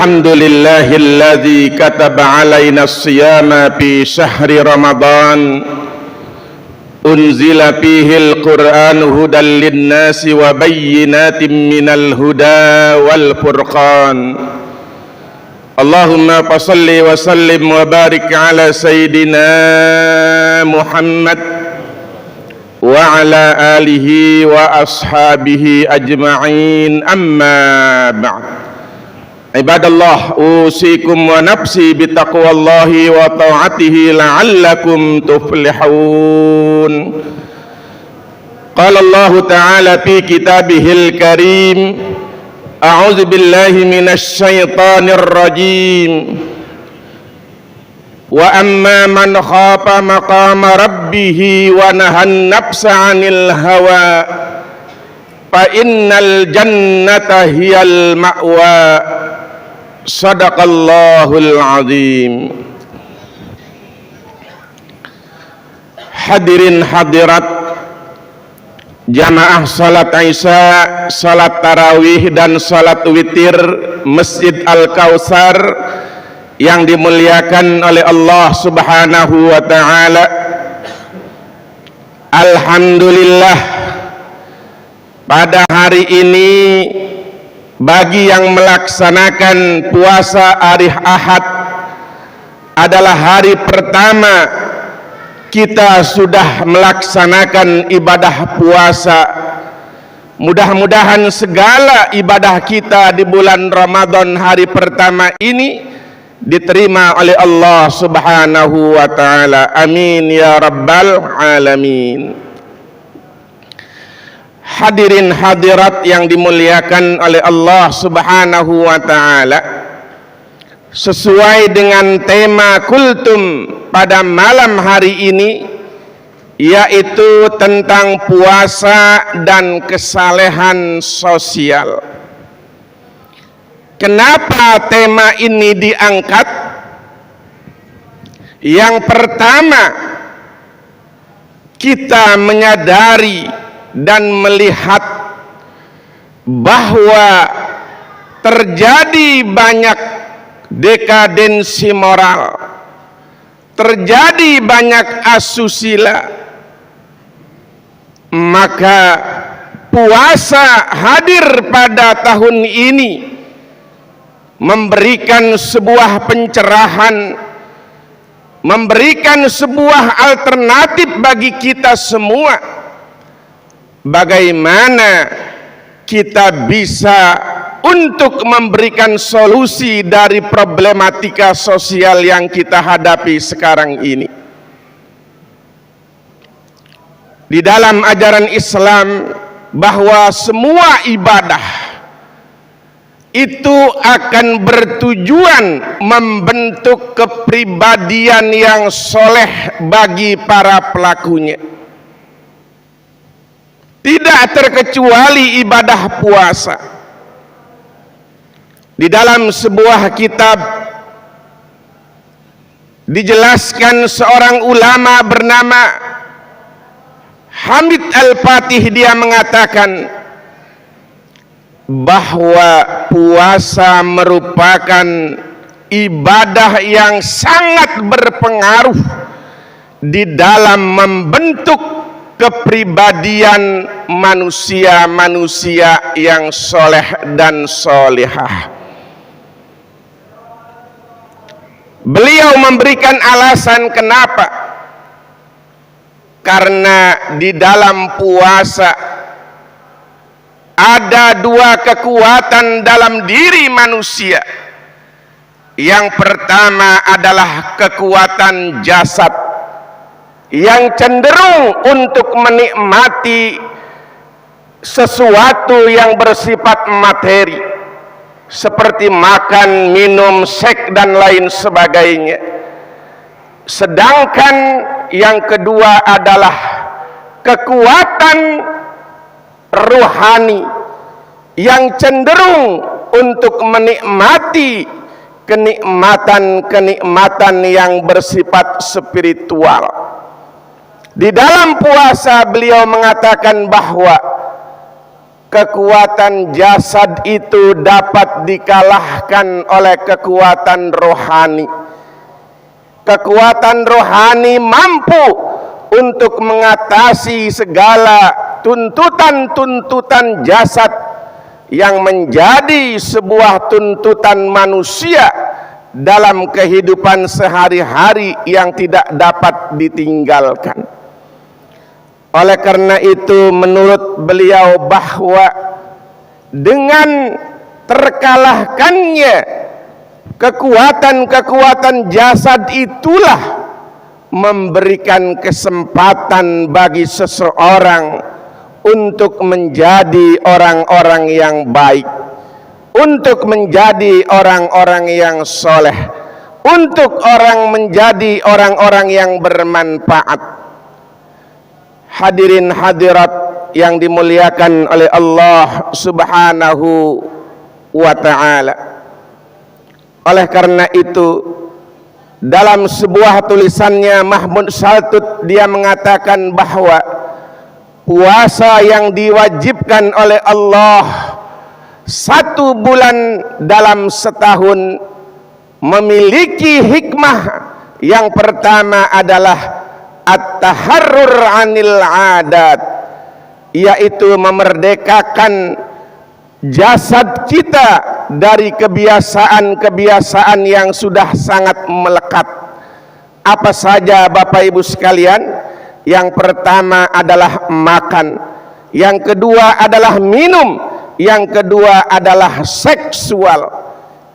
Alhamdulillahilladzi kataba alaina as-siyama fi syahri Ramadan unzila fihil Qur'an hudan linnasi wa bayyinatin minal huda wal furqan. Allahumma salli wa sallim wa barik ala sayyidina Muhammad wa ala alihi wa ashabihi ajma'in, amma ba'd. Ibadallah, usikum wa nafsi bitaqwallahi wa ta'atihi la'allakum tuflihun. Qala Allah ta'ala fi kitabihil karim, a'udzu billahi minasy syaithanir rajim. Wa amma man khafa maqama rabbih wa nahan nafsa 'anil hawa fa innal jannata hiyal ma'wa. Sadaqallahul azim. Hadirin hadirat jamaah salat Isya, salat tarawih dan salat witir Masjid Al-Kautsar yang dimuliakan oleh Allah Subhanahu wa taala. Alhamdulillah, pada hari ini bagi yang melaksanakan puasa hari Ahad adalah hari pertama kita sudah melaksanakan ibadah puasa. Mudah-mudahan segala ibadah kita di bulan Ramadan hari pertama ini diterima oleh Allah Subhanahu wa taala. Amin ya rabbal alamin. Hadirin hadirat yang dimuliakan oleh Allah Subhanahu wa taala, sesuai dengan tema kultum pada malam hari ini, yaitu tentang puasa dan kesalehan sosial. Kenapa tema ini diangkat? Yang pertama, kita menyadari dan melihat bahwa terjadi banyak dekadensi moral, terjadi banyak asusila, maka puasa hadir pada tahun ini memberikan sebuah pencerahan, memberikan sebuah alternatif bagi kita semua. Bagaimana kita bisa untuk memberikan solusi dari problematika sosial yang kita hadapi sekarang ini. Di dalam ajaran Islam bahwa semua ibadah itu akan bertujuan membentuk kepribadian yang soleh bagi para pelakunya. Tidak terkecuali ibadah puasa. Di dalam sebuah kitab dijelaskan seorang ulama bernama Hamid Al-Fatih, dia mengatakan bahwa puasa merupakan ibadah yang sangat berpengaruh di dalam membentuk kepribadian manusia-manusia yang soleh dan solehah. Beliau memberikan alasan kenapa. Karena di dalam puasa ada dua kekuatan dalam diri manusia. Yang pertama adalah kekuatan jasad yang cenderung untuk menikmati sesuatu yang bersifat materi, seperti makan, minum, seks dan lain sebagainya. Sedangkan yang kedua adalah kekuatan rohani yang cenderung untuk menikmati kenikmatan-kenikmatan yang bersifat spiritual. Di dalam puasa beliau mengatakan bahwa kekuatan jasad itu dapat dikalahkan oleh kekuatan rohani. Kekuatan rohani mampu untuk mengatasi segala tuntutan-tuntutan jasad yang menjadi sebuah tuntutan manusia dalam kehidupan sehari-hari yang tidak dapat ditinggalkan. Oleh karena itu, menurut beliau bahwa dengan terkalahkannya kekuatan-kekuatan jasad itulah memberikan kesempatan bagi seseorang untuk menjadi orang-orang yang baik, untuk menjadi orang-orang yang soleh, untuk menjadi orang-orang yang bermanfaat. Hadirin hadirat yang dimuliakan oleh Allah Subhanahu wa ta'ala. Oleh karena itu, dalam sebuah tulisannya Mahmud Saltut, dia mengatakan bahwa puasa yang diwajibkan oleh Allah 1 bulan dalam setahun memiliki hikmah. Yang pertama adalah at-taharrur 'anil 'adat, yaitu memerdekakan jasad kita dari kebiasaan-kebiasaan yang sudah sangat melekat. Apa saja Bapak Ibu sekalian? Yang pertama adalah makan, yang kedua adalah minum, yang kedua adalah seksual.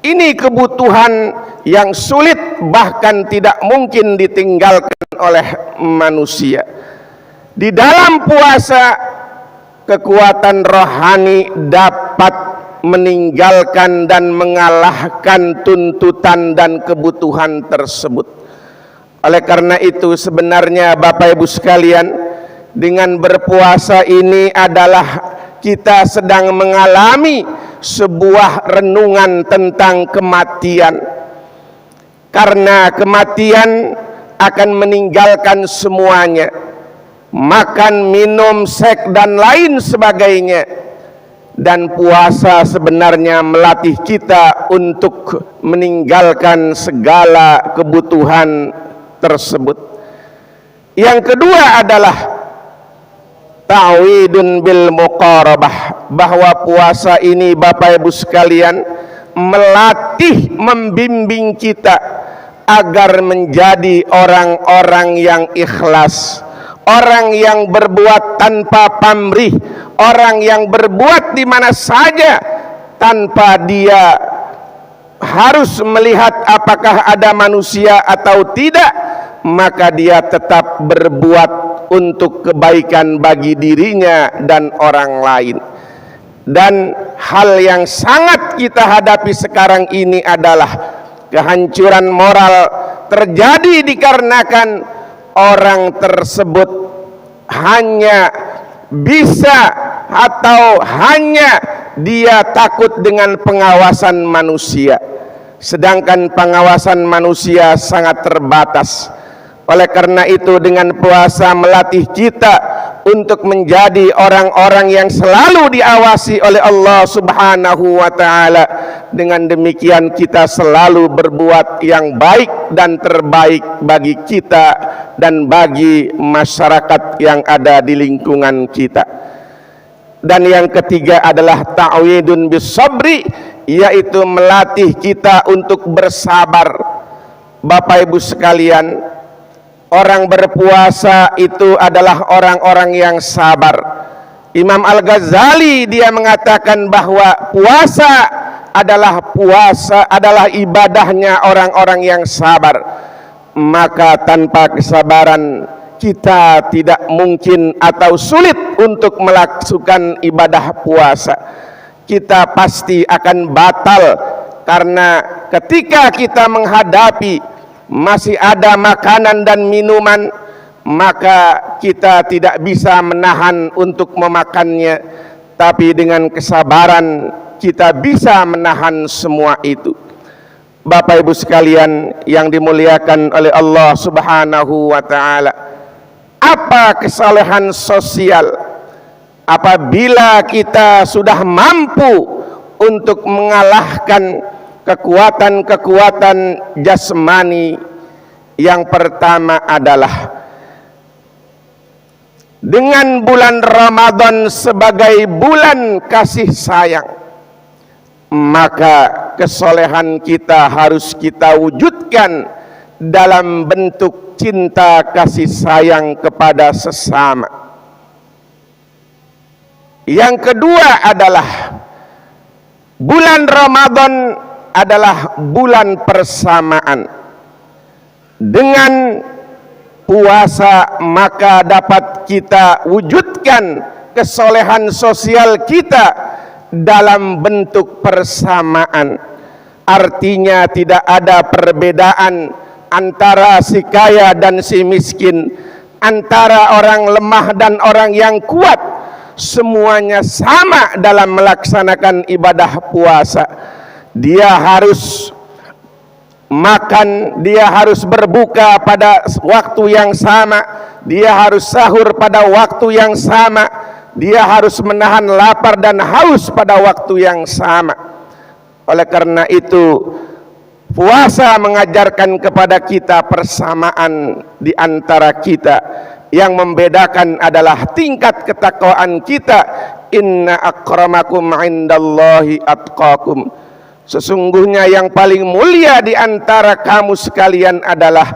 Ini kebutuhan yang sulit, bahkan tidak mungkin ditinggalkan oleh manusia. Di dalam puasa, kekuatan rohani dapat meninggalkan dan mengalahkan tuntutan dan kebutuhan tersebut. Oleh karena itu, sebenarnya Bapak Ibu sekalian, dengan berpuasa ini adalah kita sedang mengalami sebuah renungan tentang kematian. Karena kematian akan meninggalkan semuanya, makan, minum, seks dan lain sebagainya. Dan puasa sebenarnya melatih kita untuk meninggalkan segala kebutuhan tersebut. Yang kedua adalah ta'widun bil muqarabah, bahwa puasa ini Bapak Ibu sekalian melatih, membimbing kita agar menjadi orang-orang yang ikhlas, orang yang berbuat tanpa pamrih, orang yang berbuat di mana saja tanpa dia harus melihat apakah ada manusia atau tidak, maka dia tetap berbuat untuk kebaikan bagi dirinya dan orang lain. Dan hal yang sangat kita hadapi sekarang ini adalah kehancuran moral terjadi dikarenakan orang tersebut hanya bisa atau hanya dia takut dengan pengawasan manusia, sedangkan pengawasan manusia sangat terbatas. Oleh karena itu, dengan puasa melatih kita untuk menjadi orang-orang yang selalu diawasi oleh Allah Subhanahu wa ta'ala. Dengan demikian kita selalu berbuat yang baik dan terbaik bagi kita dan bagi masyarakat yang ada di lingkungan kita. Dan yang ketiga adalah ta'widun bis sabri, yaitu melatih kita untuk bersabar. Bapak Ibu sekalian, orang berpuasa itu adalah orang-orang yang sabar. Imam Al-Ghazali dia mengatakan bahwa puasa adalah ibadahnya orang-orang yang sabar. Maka tanpa kesabaran kita tidak mungkin atau sulit untuk melakukan ibadah puasa. Kita pasti akan batal, karena ketika kita menghadapi masih ada makanan dan minuman, maka kita tidak bisa menahan untuk memakannya. Tapi dengan kesabaran kita bisa menahan semua itu. Bapak Ibu sekalian yang dimuliakan oleh Allah Subhanahu wa ta'ala, apa kesalehan sosial, apabila kita sudah mampu untuk mengalahkan kekuatan-kekuatan jasmani, yang pertama adalah dengan bulan Ramadan sebagai bulan kasih sayang, maka kesolehan kita harus kita wujudkan dalam bentuk cinta kasih sayang kepada sesama. Yang kedua adalah bulan Ramadan adalah bulan persamaan. Dengan puasa maka dapat kita wujudkan kesolehan sosial kita dalam bentuk persamaan. Artinya tidak ada perbedaan antara si kaya dan si miskin, antara orang lemah dan orang yang kuat. Semuanya sama dalam melaksanakan ibadah puasa. Dia harus makan, dia harus berbuka pada waktu yang sama, dia harus sahur pada waktu yang sama, dia harus menahan lapar dan haus pada waktu yang sama. Oleh karena itu, puasa mengajarkan kepada kita persamaan di antara kita. Yang membedakan adalah tingkat ketakwaan kita. Inna akramakum indallahi atqakum. Sesungguhnya yang paling mulia di antara kamu sekalian adalah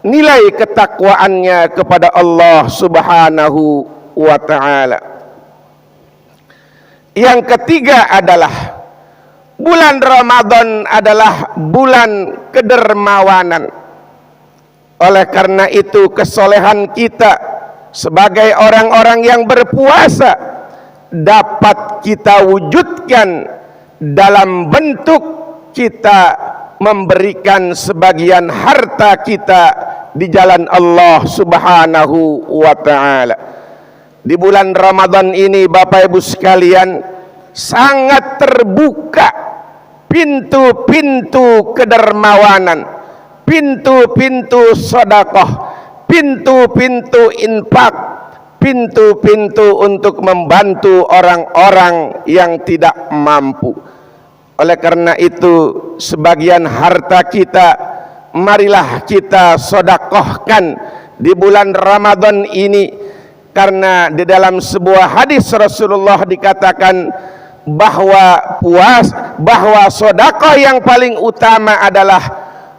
nilai ketakwaannya kepada Allah Subhanahu wa ta'ala. Yang ketiga adalah bulan Ramadan adalah bulan kedermawanan. Oleh karena itu kesolehan kita sebagai orang-orang yang berpuasa dapat kita wujudkan dalam bentuk kita memberikan sebagian harta kita di jalan Allah Subhanahu wa ta'ala. Di bulan Ramadan ini Bapak Ibu sekalian, sangat terbuka pintu-pintu kedermawanan, pintu-pintu sedekah, pintu-pintu infak, pintu-pintu untuk membantu orang-orang yang tidak mampu. Oleh karena itu, sebagian harta kita marilah kita sedekahkan di bulan Ramadan ini, karena di dalam sebuah hadis Rasulullah dikatakan bahwa sedekah yang paling utama adalah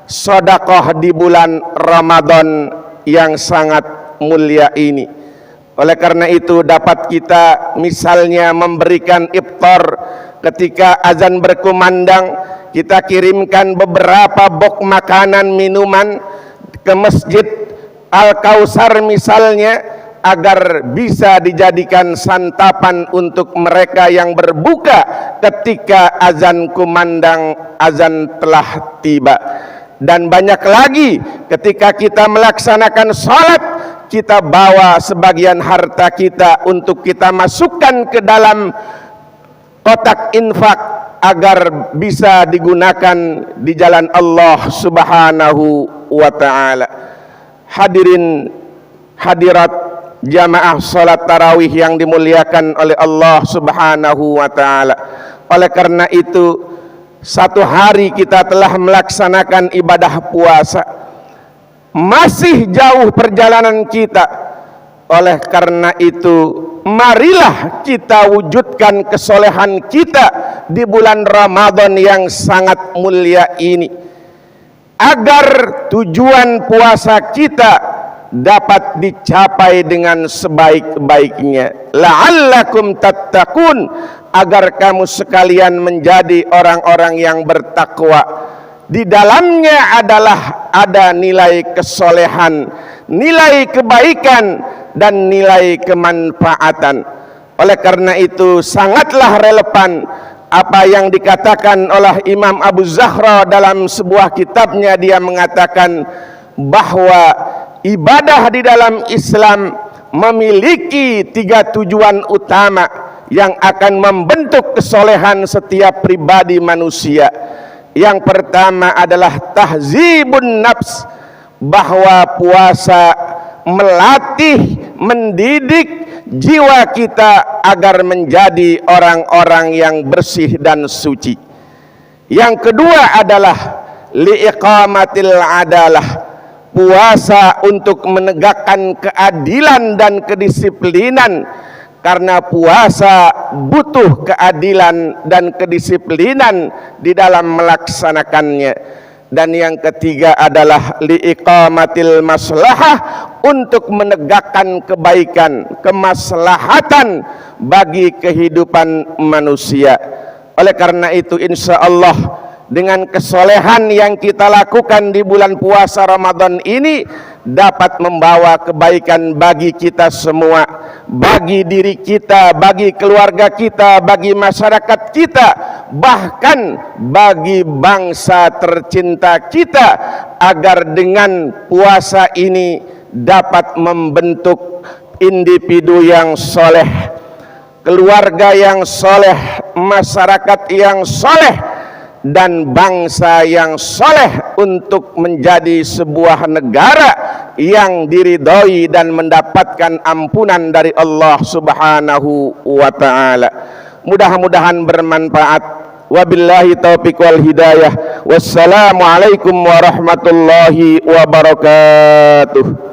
sedekah di bulan Ramadan yang sangat mulia ini. Oleh karena itu dapat kita misalnya memberikan iftar ketika azan berkumandang, kita kirimkan beberapa box makanan minuman ke Masjid Al-Kautsar misalnya, agar bisa dijadikan santapan untuk mereka yang berbuka ketika azan kumandang, azan telah tiba. Dan banyak lagi ketika kita melaksanakan sholat, kita bawa sebagian harta kita untuk kita masukkan ke dalam kotak infak agar bisa digunakan di jalan Allah Subhanahu wa ta'ala. Hadirin hadirat jamaah salat tarawih yang dimuliakan oleh Allah Subhanahu wa ta'ala. Oleh karena itu, satu hari kita telah melaksanakan ibadah puasa, masih jauh perjalanan kita. Oleh karena itu, marilah kita wujudkan kesolehan kita di bulan Ramadan yang sangat mulia ini, agar tujuan puasa kita dapat dicapai dengan sebaik-baiknya. La'allakum tattaqun, agar kamu sekalian menjadi orang-orang yang bertakwa. Di dalamnya adalah ada nilai kesolehan, nilai kebaikan, dan nilai kemanfaatan. Oleh karena itu sangatlah relevan apa yang dikatakan oleh Imam Abu Zahra dalam sebuah kitabnya. Dia mengatakan bahwa ibadah di dalam Islam memiliki 3 tujuan utama yang akan membentuk kesolehan setiap pribadi manusia. Yang pertama adalah tahzibun nafs, bahwa puasa melatih, mendidik jiwa kita agar menjadi orang-orang yang bersih dan suci. Yang kedua adalah liiqamatil adalah, puasa untuk menegakkan keadilan dan kedisiplinan, karena puasa butuh keadilan dan kedisiplinan di dalam melaksanakannya. Dan yang ketiga adalah liiqamatil maslahah, untuk menegakkan kebaikan, kemaslahatan bagi kehidupan manusia. Oleh karena itu insya Allah dengan kesolehan yang kita lakukan di bulan puasa Ramadan ini dapat membawa kebaikan bagi kita semua, bagi diri kita, bagi keluarga kita, bagi masyarakat kita, bahkan bagi bangsa tercinta kita, agar dengan puasa ini dapat membentuk individu yang soleh, keluarga yang soleh, masyarakat yang soleh, dan bangsa yang soleh, untuk menjadi sebuah negara yang diridhoi dan mendapatkan ampunan dari Allah Subhanahu wa ta'ala. Mudah-mudahan bermanfaat. Wabillahi taufiq wal hidayah. Wassalamualaikum warahmatullahi wabarakatuh.